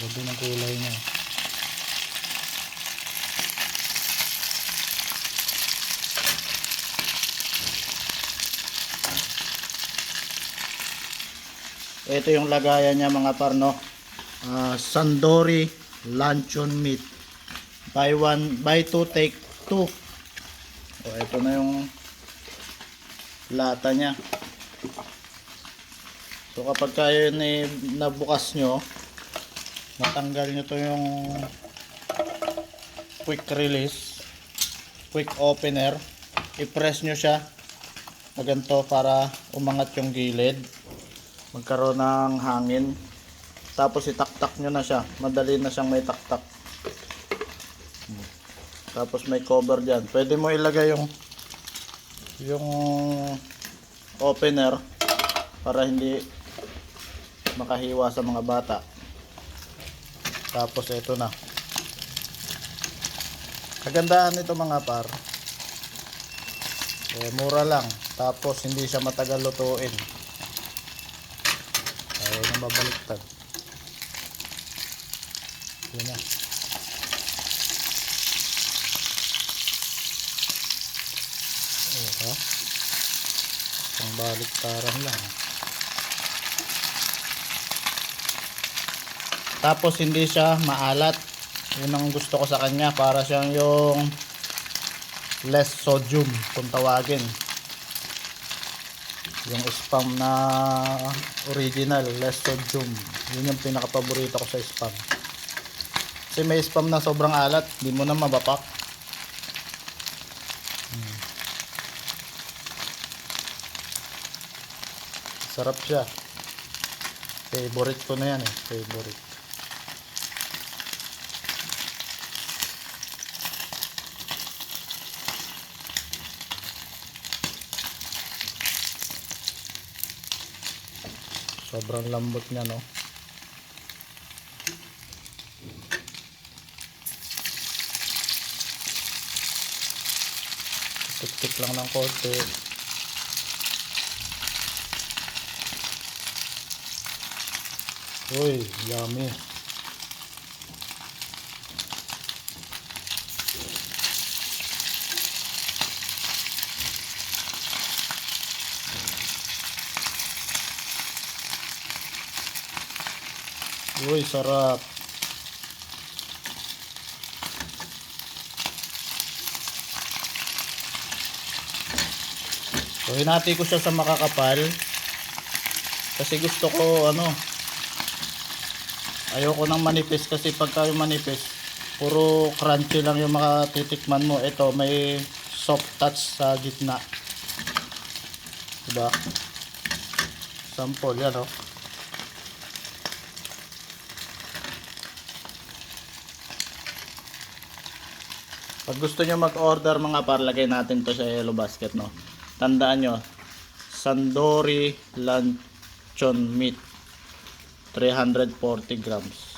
Ganda ng kulay niya. Ito yung lagayan niya mga par, no? Sandori luncheon meat. Buy 2 take 2. O, ito na yung lata niya. So kapag kayo nabukas nyo, matanggal nyo to yung quick release, quick opener, i-press nyo siya na ganito para umangat yung gilid, magkaroon ng hangin. Tapos itaktak nyo na siya, madali na siyang may taktak. Tapos may cover dyan, pwede mo ilagay yung opener para hindi makahiwa sa mga bata. Tapos ito na. Kagandahan nito mga par, mura lang, tapos hindi siya matagal lutuin. Ayaw na mabaliktad. Yun na. Ha? Ang baliktaran lang. Tapos hindi siya maalat. Yun ang gusto ko sa kanya, para siyang yung less sodium kung tawagin. Yung spam na original, less sodium. Yun yung pinaka-paborito ko sa spam. Kasi may spam na sobrang alat, hindi mo na mabapak. Sarap siya. Favorite ko na yan eh, favorite. Sobrang lambot niya, no? Tik-tik lang ng konti. Uy, yummy. Uy, sarap. So, hinati ko siya sa makakapal. Kasi gusto ko, ayoko nang manipis, kasi pagka yung manipis, puro crunchy lang yung makatitikman mo. Ito, may soft touch sa gitna. Diba? Sample, yan o. Pag gusto nyo mag-order mga par, lagay natin to sa yellow basket, no? Tandaan nyo, Sandori luncheon meat, 340 grams.